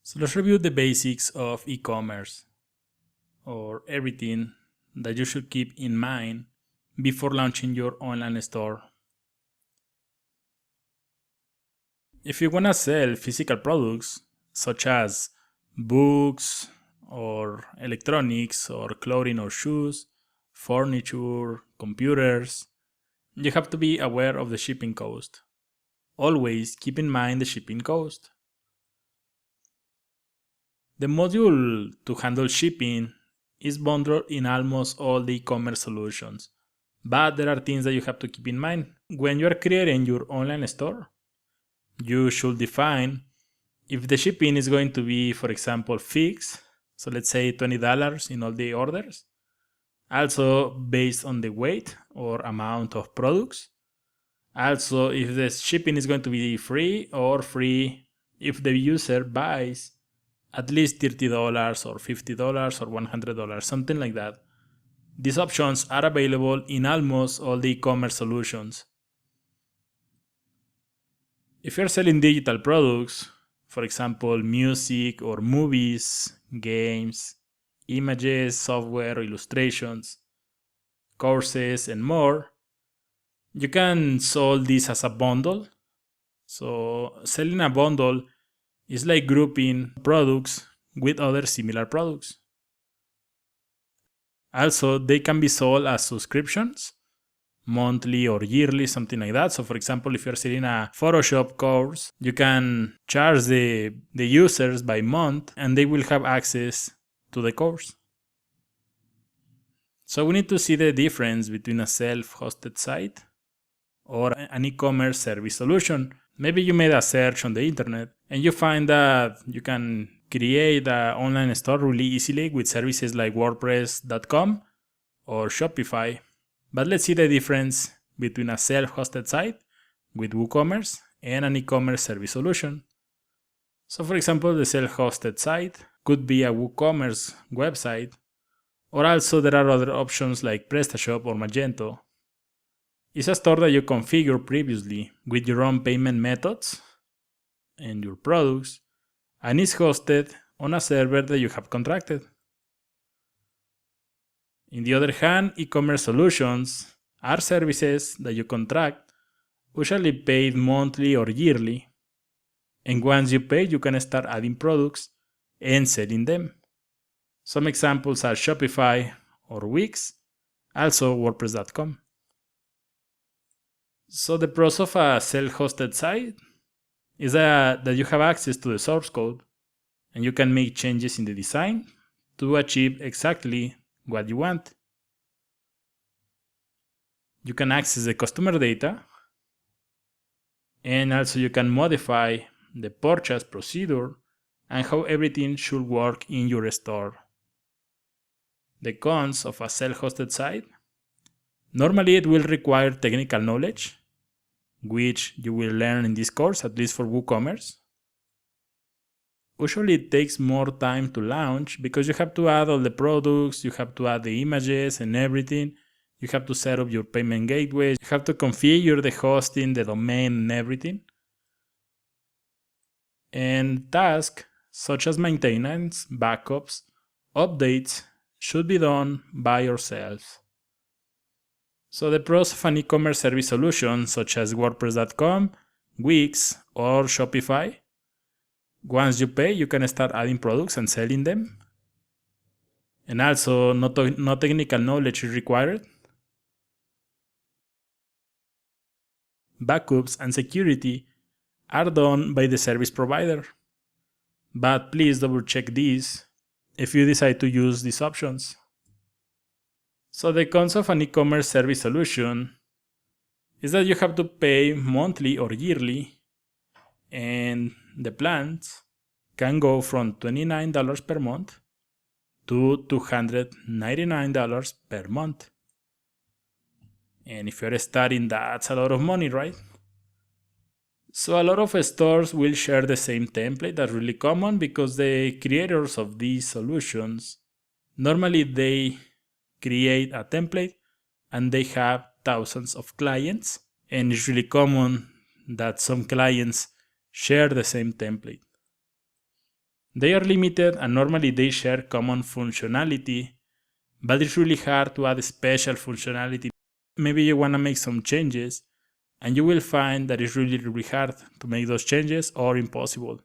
So let's review the basics of e-commerce, or everything that you should keep in mind before launching your online store. If you want to sell physical products such as books or electronics or clothing or shoes, furniture, computers, you have to be aware of the shipping cost. Always keep in mind the shipping cost. The module to handle shipping is bundled in almost all the e-commerce solutions, but there are things that you have to keep in mind. When you are creating your online store, you should define if the shipping is going to be, for example, fixed, so let's say $20 in all the orders, also based on the weight or amount of products. Also, if the shipping is going to be free or free if the user buys at least $30 or $50 or $100, something like that. These options are available in almost all the e-commerce solutions. If you're selling digital products, for example, music or movies, games, images, software, illustrations, courses, and more, you can sell this as a bundle. So selling a bundle is like grouping products with other similar products. Also, they can be sold as subscriptions, monthly or yearly, something like that. So for example, if you're selling a Photoshop course, you can charge the users by month and they will have access to the course. So we need to see the difference between a self-hosted site or an e-commerce service solution. Maybe you made a search on the internet and you find that you can create an online store really easily with services like WordPress.com or Shopify. But let's see the difference between a self-hosted site with WooCommerce and an e-commerce service solution. So for example, the self-hosted site could be a WooCommerce website, or also there are other options like PrestaShop or Magento. It's a store that you configure previously with your own payment methods and your products, and is hosted on a server that you have contracted. On the other hand, e-commerce solutions are services that you contract, usually paid monthly or yearly, and once you pay, you can start adding products and selling them. Some examples are Shopify or Wix, also WordPress.com. So the pros of a self-hosted site is that you have access to the source code and you can make changes in the design to achieve exactly what you want. You can access the customer data, and also you can modify the purchase procedure and how everything should work in your store. The cons of a self-hosted site: normally it will require technical knowledge, which you will learn in this course, at least for WooCommerce. Usually it takes more time to launch because you have to add all the products, you have to add the images and everything. You have to set up your payment gateways, you have to configure the hosting, the domain, and everything. And tasks such as maintenance, backups, updates should be done by yourself. So the pros of an e-commerce service solution such as WordPress.com, Wix, or Shopify: once you pay, you can start adding products and selling them. And also, no technical knowledge is required. Backups and security are done by the service provider. But please double check this if you decide to use these options. So the cons of an e-commerce service solution is that you have to pay monthly or yearly, and the plans can go from $29 per month to $299 per month. And if you're starting, that's a lot of money, right? So a lot of stores will share the same template. That's really common because the creators of these solutions, normally they create a template and they have thousands of clients, and it's really common that some clients share the same template. They are limited and normally they share common functionality, but it's really hard to add special functionality. Maybe you want to make some changes and you will find that it's really hard to make those changes or impossible.